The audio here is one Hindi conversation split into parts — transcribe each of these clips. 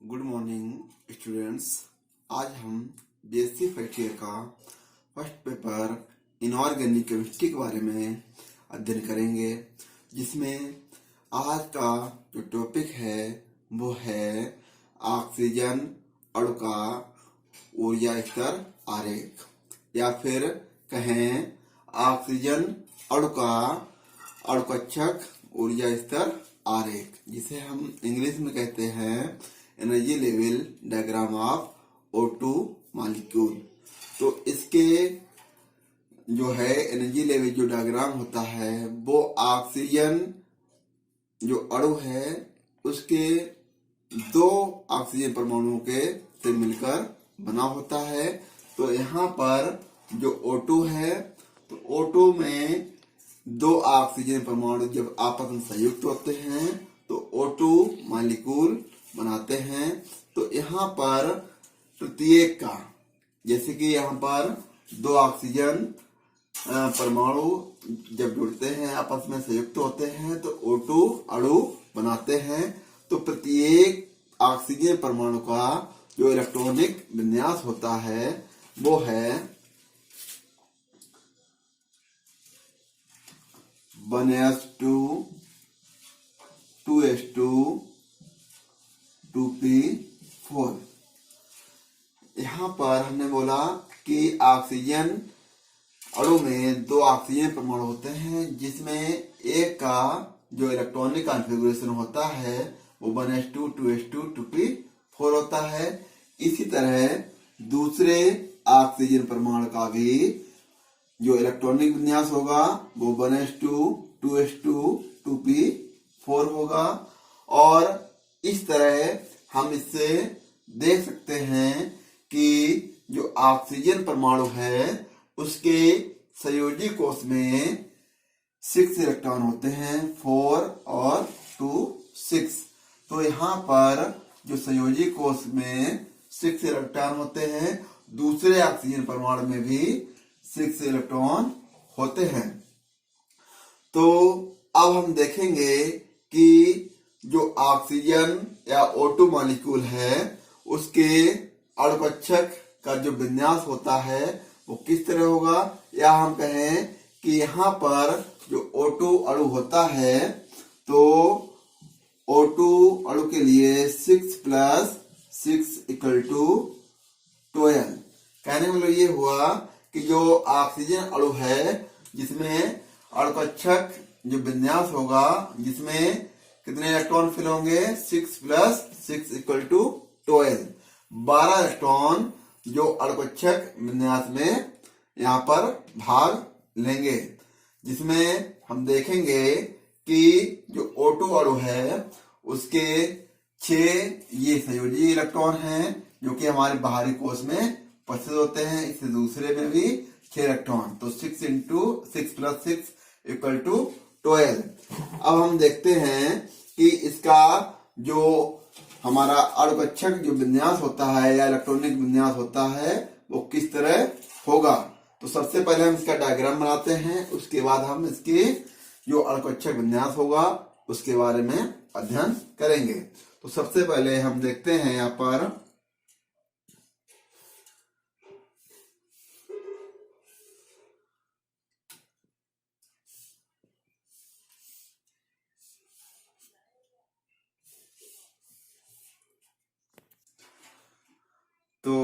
Good morning students. आज हम बीएससी फर्स्ट ईयर का फर्स्ट पेपर इनऑर्गेनिक केमिस्ट्री के बारे में अध्ययन करेंगे, जिसमें आज का जो टॉपिक है वो है ऑक्सीजन अणु का ऊर्जा स्तर आरेख, या फिर कहें ऑक्सीजन अणु का अणुकक्षक ऊर्जा स्तर आरेख, जिसे हम इंग्लिश में कहते हैं energy level diagram of O2 molecule. तो इसके जो है एनर्जी लेवल जो डायग्राम होता है वो ऑक्सीजन जो अणु है उसके दो ऑक्सीजन परमाणुओं के से मिलकर बना होता है। तो यहाँ पर जो O2 है तो O2 में दो ऑक्सीजन परमाणु जब आपस में संयुक्त होते हैं तो O2 मॉलिक्यूल बनाते हैं। तो यहाँ पर प्रत्येक का, जैसे कि यहाँ पर दो ऑक्सीजन परमाणु जब जुड़ते हैं आपस में संयुक्त होते हैं तो O2 अणु बनाते हैं। तो प्रत्येक ऑक्सीजन परमाणु का जो इलेक्ट्रॉनिक विन्यास होता है वो है 1s2 2s2 2p4। यहाँ पर हमने बोला कि ऑक्सीजन अणु में दो ऑक्सीजन परमाणु होते हैं, जिसमें एक का जो इलेक्ट्रॉनिक कॉन्फ़िगरेशन होता है वो 1s2 2s2 2p4 होता है। इसी तरह दूसरे ऑक्सीजन परमाणु का भी जो इलेक्ट्रॉनिक विन्यास होगा वो 1s2 2s2 2p4 होगा। और इस तरह हम इससे देख सकते हैं कि जो ऑक्सीजन परमाणु है उसके संयोजी कोश में 6 इलेक्ट्रॉन होते हैं, 4 और 2 6। तो यहाँ पर जो संयोजी कोश में 6 इलेक्ट्रॉन होते हैं, दूसरे ऑक्सीजन परमाणु में भी 6 इलेक्ट्रॉन होते हैं। तो अब हम देखेंगे कि जो ऑक्सीजन या O2 मॉलिक्यूल है उसके अणुकक्षक का जो विन्यास होता है वो किस तरह होगा, या हम कहें कि यहाँ पर जो O2 अणु होता है तो O2 अणु के लिए 6 + 6 = 12। कहने का मतलब ये हुआ कि जो ऑक्सीजन अणु है जिसमें अणुकक्षक जो विन्यास होगा, जिसमें कितने इलेक्ट्रॉन फिल होंगे, 6 + 6 = 12। 12 इलेक्ट्रॉन जो अणुकक्षक विन्यास में यहाँ पर भाग लेंगे, जिसमें हम देखेंगे कि जो O2 अणु है उसके 6 ये संयोजी इलेक्ट्रॉन हैं जो कि हमारे बाहरी कोश में उपस्थित होते हैं। इससे दूसरे में भी 6 इलेक्ट्रॉन, तो 6 × 6 + 6 = 12। अब हम देखते हैं कि इसका जो हमारा अणुकक्षक जो विन्यास होता है या इलेक्ट्रॉनिक विन्यास होता है वो किस तरह होगा। तो सबसे पहले हम इसका डायग्राम बनाते हैं, उसके बाद हम इसके जो अणुकक्षक विन्यास होगा उसके बारे में अध्ययन करेंगे। तो सबसे पहले हम देखते हैं यहाँ पर तो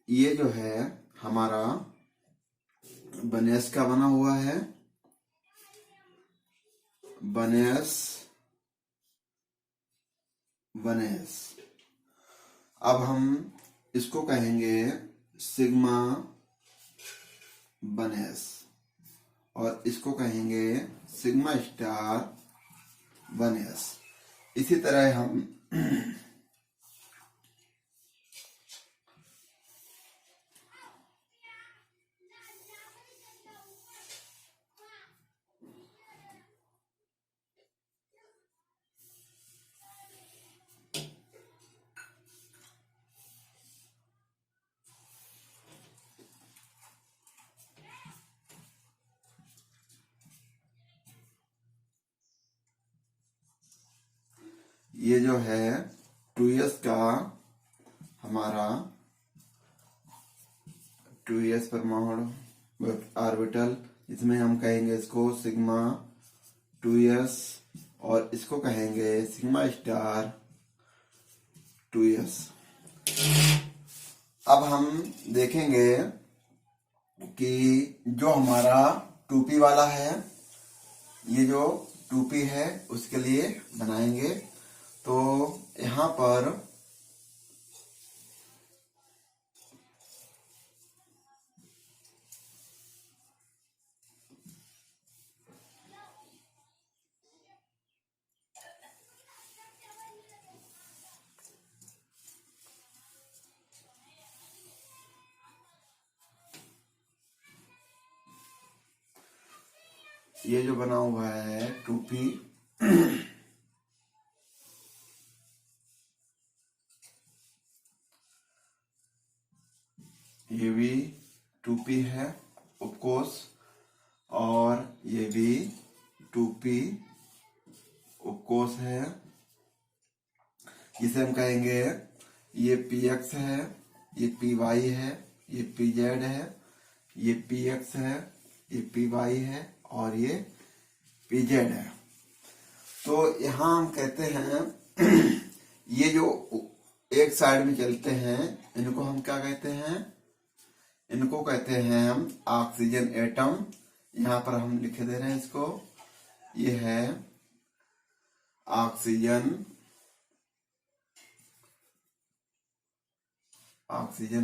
ये जो है हमारा 1s का बना हुआ है, 1s 1s। अब हम इसको कहेंगे सिग्मा 1s और इसको कहेंगे सिग्मा स्टार 1s। इसी तरह हम ये जो है 2s का हमारा 2s परमाणु ऑर्बिटल, जिसमें हम कहेंगे इसको सिग्मा 2s और इसको कहेंगे सिग्मा स्टार 2s। अब हम देखेंगे कि जो हमारा 2p वाला है, ये जो 2p है उसके लिए बनाएंगे। तो यहाँ पर ये जो बना हुआ है 2p, ये भी 2p है ऑफकोर्स, और ये भी 2p ऑफकोर्स है, जिसे हम कहेंगे ये px है, ये py है, ये pz है, ये px है, ये py है और ये pz है। तो यहाँ हम कहते हैं ये जो एक साइड में चलते हैं इनको हम क्या कहते हैं, इनको कहते हैं हम ऑक्सीजन एटम। यहाँ पर हम लिखे दे रहे हैं इसको, ये है ऑक्सीजन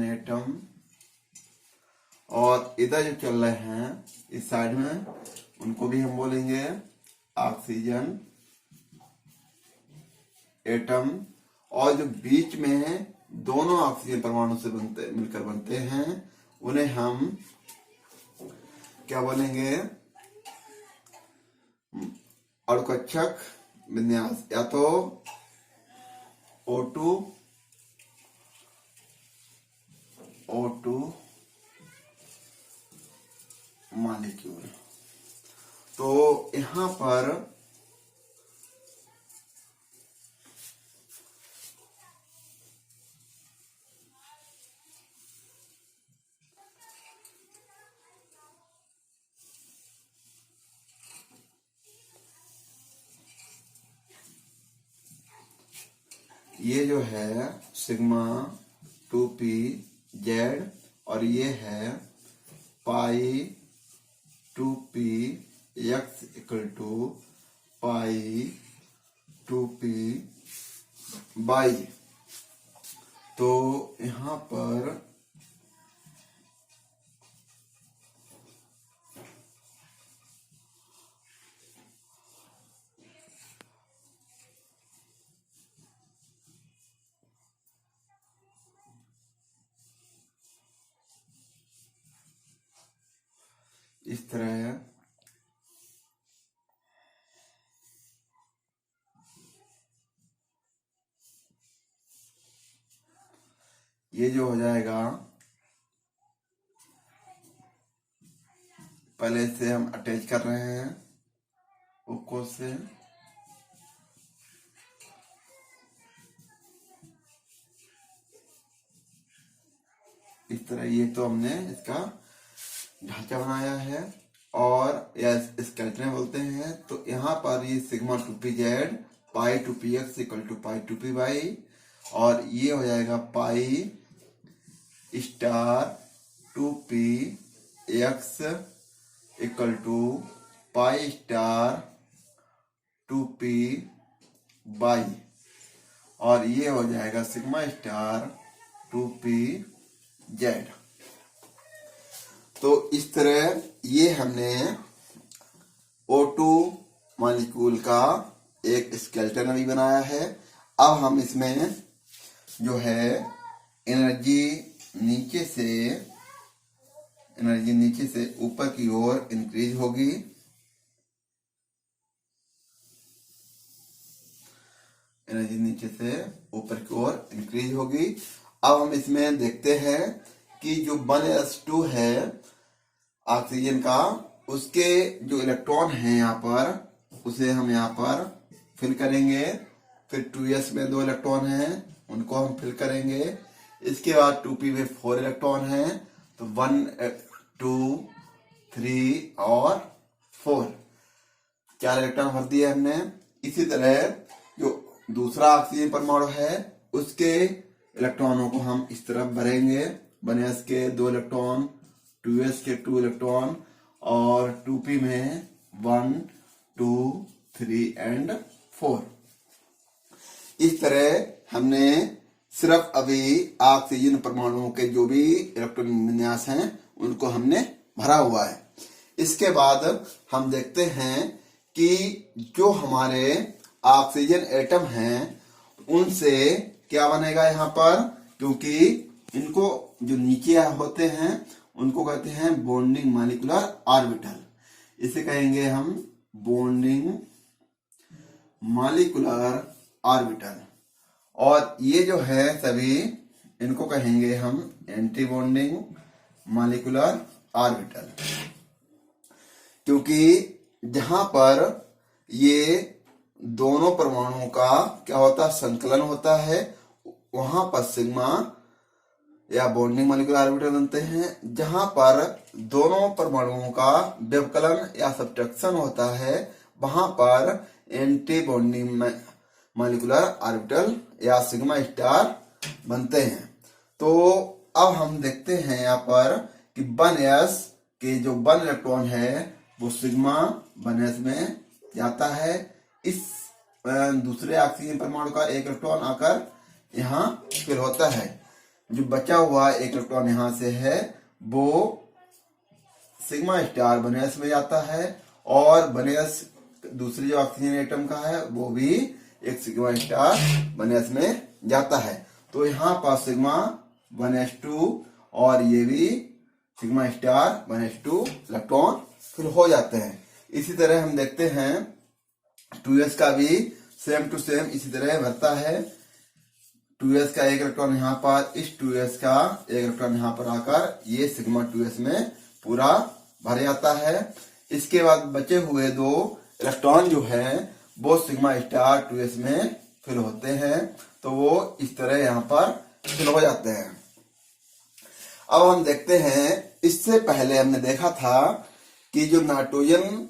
एटम। और इधर जो चल रहे हैं इस साइड में, उनको भी हम बोलेंगे ऑक्सीजन एटम। और जो बीच में दोनों ऑक्सीजन परमाणु से मिलकर बनते हैं, उन्हें हम क्या बोलेंगे, अणुकक्षक विन्यास, या तो O2 मॉलिक्यूल। तो यहाँ पर ये जो है सिग्मा 2pz और ये है पाई 2px equal to pi 2py। तो यहाँ पर इस तरह है। ये जो हो जाएगा, पहले से हम अटैच कर रहे हैं ओको से, इस तरह। ये तो हमने इसका ढांचा बनाया है और या स्केलेटन बोलते हैं। तो यहाँ पर ये sigma 2pz pi 2px equal to pi 2py, और ये हो जाएगा pi star 2px equal to pi star 2py, और ये हो जाएगा सिग्मा स्टार 2pz। तो इस तरह ये हमने O2 मॉलिक्यूल का एक स्केलेटन अभी बनाया है। अब हम इसमें जो है एनर्जी नीचे से ऊपर की ओर इंक्रीज होगी। एनर्जी नीचे से ऊपर की ओर इंक्रीज होगी। अब हम इसमें देखते हैं कि जो 1s2 है ऑक्सीजन का, उसके जो इलेक्ट्रॉन हैं यहाँ पर, उसे हम यहाँ पर फिल करेंगे। फिर 2s में 2 इलेक्ट्रॉन हैं, उनको हम फिल करेंगे। इसके बाद 2p में 4 इलेक्ट्रॉन हैं, तो 1 2 3 और 4 4 इलेक्ट्रॉन भर दिए हमने। इसी तरह जो दूसरा ऑक्सीजन परमाणु है उसके इलेक्ट्रॉनों को हम इस तरफ भरेंगे। 1s के 2 इलेक्ट्रॉन, 2s के 2 इलेक्ट्रॉन और 2p में 1 2 3 एंड 4। इस तरह हमने सिर्फ अभी ऑक्सीजन परमाणुओं के जो भी इलेक्ट्रॉन विन्यास हैं उनको हमने भरा हुआ है। इसके बाद हम देखते हैं कि जो हमारे ऑक्सीजन एटम हैं उनसे क्या बनेगा यहाँ पर, क्योंकि इनको जो नीचे होते हैं उनको कहते हैं बॉन्डिंग मॉलिक्यूलर ऑर्बिटल। इसे कहेंगे हम बॉन्डिंग मॉलिक्यूलर ऑर्बिटल। और ये जो है सभी इनको कहेंगे हम एंटी बॉन्डिंग मॉलिक्यूलर ऑर्बिटल, क्योंकि जहां पर ये दोनों परमाणुओं का क्या होता है, संकलन होता है, वहां पर सिग्मा या बॉन्डिंग मॉलिक्यूलर ऑर्बिटल बनते हैं। जहां पर दोनों परमाणुओं का व्यवकलन या सब्ट्रैक्शन होता है वहां पर एंटी बॉन्डिंग मॉलिक्यूलर ऑर्बिटल या सिग्मा स्टार बनते हैं। तो अब हम देखते हैं यहाँ पर कि 1s के जो 1 इलेक्ट्रॉन है वो सिग्मा 1s में जाता है। इस दूसरे ऑक्सीजन परमाणु का 1 इलेक्ट्रॉन आकर यहाँ फिर होता है। जो बचा हुआ 1 इलेक्ट्रॉन यहाँ से है वो सिग्मा स्टार 1s में जाता है और 1s दूसरे जो ऑक्सीजन एटम का है वो भी एक सिग्मा स्टार 1s में जाता है। तो यहाँ पर सिग्मा 1s2 और ये भी sigma star 1s2 electron fill हो जाते हैं। इसी तरह हम देखते हैं 2s का भी सेम टू सेम इसी तरह भरता है। 2s का 1 इलेक्ट्रॉन यहाँ पर, इस 2s का 1 इलेक्ट्रॉन यहाँ पर आकर ये सिग्मा 2s में पूरा भर जाता है। इसके बाद बचे हुए 2 इलेक्ट्रॉन जो है वो सिग्मा स्टार 2s में फिल होते हैं, तो वो इस तरह यहाँ पर फिल हो जाते हैं। अब हम देखते हैं, इससे पहले हमने देखा था कि जो नाइट्रोजन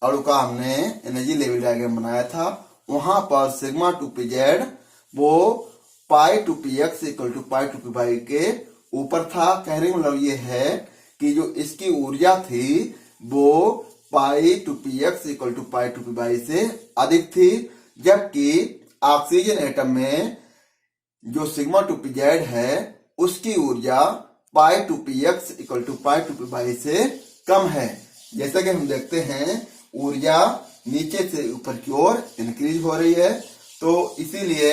अणु का हमने एनर्जी लेवल डायग्राम बनाया था वहां पर सिग्मा 2pz वो पाई 2px equal to pi 2p के ऊपर था। कहने का मतलब ये है कि जो इसकी ऊर्जा थी वो पाई 2px equal to pi 2p से अधिक थी, जबकि ऑक्सीजन एटम में जो सिग्मा 2pz है उसकी ऊर्जा पाई 2px equal to pi 2p से कम है। जैसा कि हम देखते हैं ऊर्जा नीचे से ऊपर की ओर इंक्रीज हो रही है। तो इसीलिए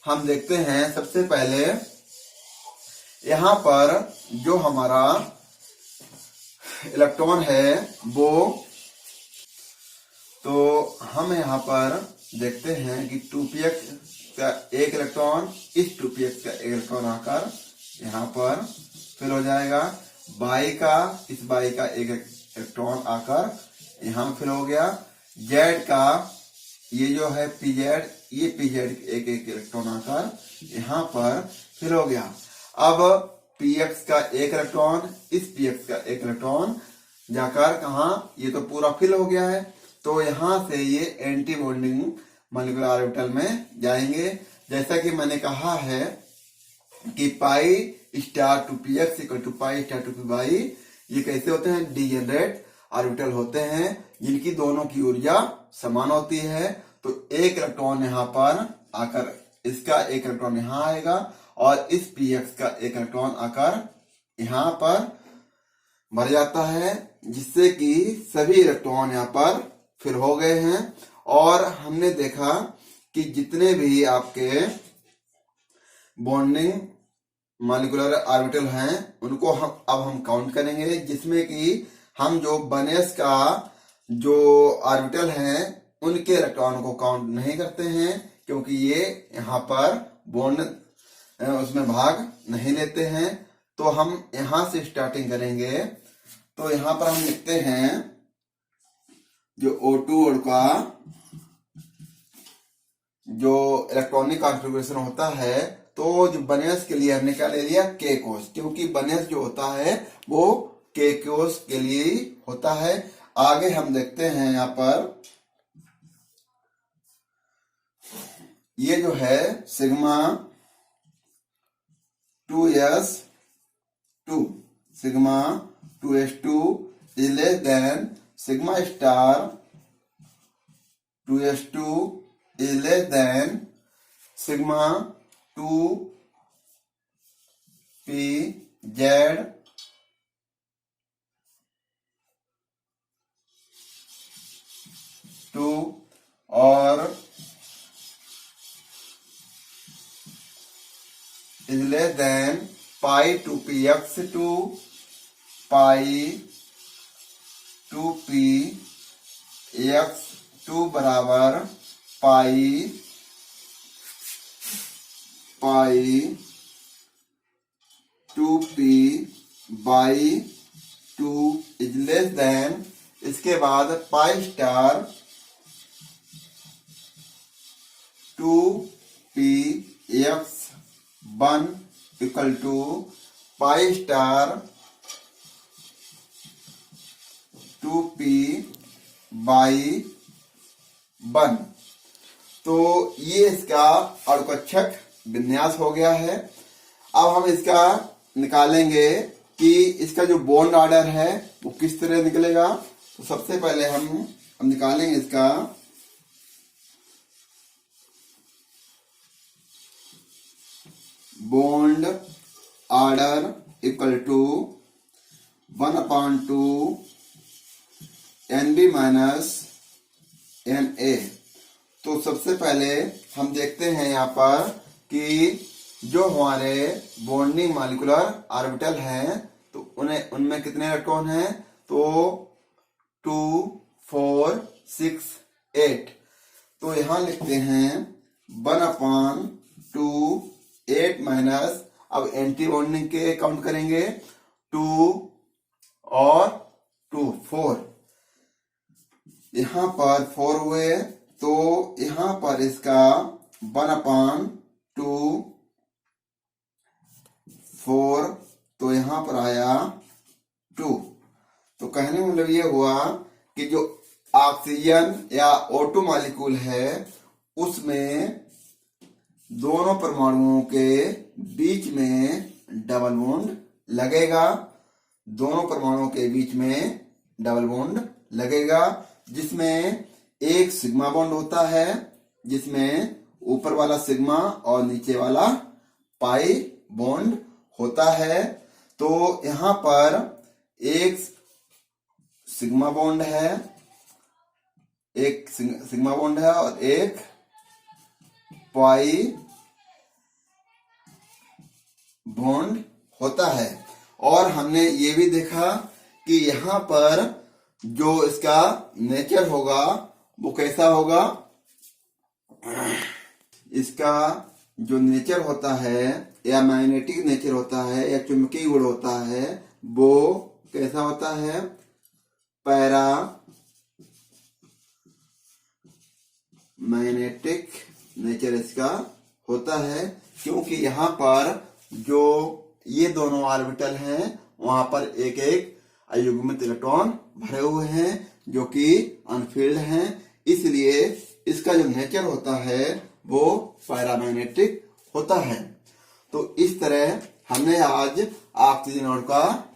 हम देखते हैं सबसे पहले यहाँ पर जो हमारा इलेक्ट्रॉन है वो, तो हम यहाँ पर देखते हैं कि 2px का 1 इलेक्ट्रॉन इस 2px का 1 इलेक्ट्रॉन आकर यहाँ पर फिल हो जाएगा। बाई का इस बाई का 1 इलेक्ट्रॉन आकर यहाँ फिल हो गया। जेड का ये जो है pz, ये pz 1 इलेक्ट्रॉन आकर यहाँ पर फिल हो गया। अब px का 1 इलेक्ट्रॉन इस px का 1 इलेक्ट्रॉन जाकर कहा, ये तो पूरा फिल हो गया है, तो यहाँ से ये एंटी बॉन्डिंग मॉलिक्यूलर ऑर्बिटल में जाएंगे। जैसा कि मैंने कहा है कि pi star 2px equal to pi star 2p ये कैसे होते हैं, डीजेनरेट ऑर्बिटल होते हैं जिनकी दोनों की ऊर्जा समान होती है। तो 1 इलेक्ट्रॉन यहाँ पर आकर इसका 1 इलेक्ट्रॉन यहाँ आएगा और इस px का 1 इलेक्ट्रॉन आकर यहाँ पर भर जाता है, जिससे कि सभी इलेक्ट्रॉन यहाँ पर फिर हो गए हैं। और हमने देखा कि जितने भी आपके बॉन्डिंग मॉलिक्यूलर ऑर्बिटल हैं उनको हम काउंट करेंगे, जिसमें कि हम जो 1s का जो ऑर्बिटल हैं उनके इलेक्ट्रॉन को काउंट नहीं करते हैं, क्योंकि ये यहाँ पर बॉन्ड उसमें भाग नहीं लेते हैं। तो हम यहाँ से स्टार्टिंग करेंगे। तो यहाँ पर हम लिखते हैं जो O2 अणु का जो इलेक्ट्रॉनिक कॉन्फ़िगरेशन होता है तो जो बनेस के लिए हमने क्या ले लिया, के कोस, क्योंकि बनेस जो होता है वो के कोस के लिए ही होता है। आगे हम देखते हैं यहाँ पर ये जो है sigma 2s2 sigma 2s2 is less than sigma star 2s2 is less than sigma 2pz 2 और is less than pi 2px2 pi 2px2 बराबर pi 2p by 2 is less than, इसके बाद pi star 2px1 equal to pi star 2p by 1। तो ये इसका अणुकक्षक विन्यास हो गया है। अब हम इसका निकालेंगे कि इसका जो बॉन्ड ऑर्डर है वो किस तरह निकलेगा। तो सबसे पहले हम निकालेंगे इसका bond order equal to 1/2 NB minus NA। तो सबसे पहले हम देखते हैं यहाँ पर कि जो हमारे बॉन्डिंग मॉलिक्यूलर ऑर्बिटल हैं तो उनमें कितने इलेक्ट्रॉन हैं, तो 2 4 6 8। तो यहाँ लिखते हैं 1/2 8 माइनस, अब एंटी बॉन्डिंग के काउंट करेंगे 2 और 2 4, यहाँ पर 4 हुए, तो यहाँ पर इसका 1/2 4, तो यहाँ पर आया 2। तो कहने का मतलब ये हुआ कि जो ऑक्सीजन या O2 मॉलिक्यूल है उसमें दोनों परमाणुओं के बीच में डबल बॉन्ड लगेगा, दोनों परमाणुओं के बीच में डबल बॉन्ड लगेगा, जिसमें एक सिग्मा बॉन्ड होता है, जिसमें ऊपर वाला सिग्मा और नीचे वाला पाई बॉन्ड होता है। तो यहाँ पर एक सिग्मा बॉन्ड है, एक सिग्मा बॉन्ड है और एक पाई बॉन्ड होता है। और हमने ये भी देखा कि यहाँ पर जो इसका नेचर होगा वो कैसा होगा, इसका जो नेचर होता है या मैग्नेटिक नेचर होता है या चुंबकीय गुण होता है वो कैसा होता है, पैरा मैग्नेटिक नेचर इसका होता है, क्योंकि यहाँ पर जो ये दोनों ऑर्बिटल हैं वहां पर एक एक अयुग्मित इलेक्ट्रॉन भरे हुए हैं जो कि अनफील्ड हैं, इसलिए इसका जो नेचर होता है वो पैरामैग्नेटिक होता है। तो इस तरह हमने आज ऑक्सीजन अणु का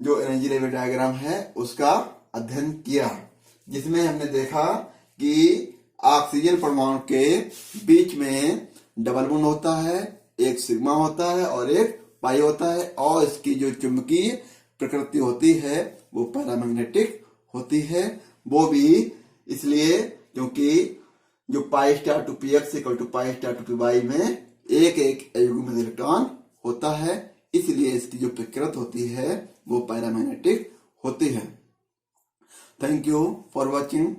जो एनर्जी लेवल डायग्राम है उसका अध्ययन किया, जिसमें हमने देखा कि ऑक्सीजन परमाणु के बीच में डबल बॉन्ड होता है, एक सिग्मा होता है और एक पाई होता है, और इसकी जो चुंबकीय प्रकृति होती है वो पैरामैग्नेटिक होती है। वो भी इसलिए क्योंकि जो pi star 2px equal to pi star 2py में एक एक अयुग्मित इलेक्ट्रॉन होता है, इसलिए इसकी जो प्रकृति होती है वो पैरामैग्नेटिक होती है। Thank you for watching.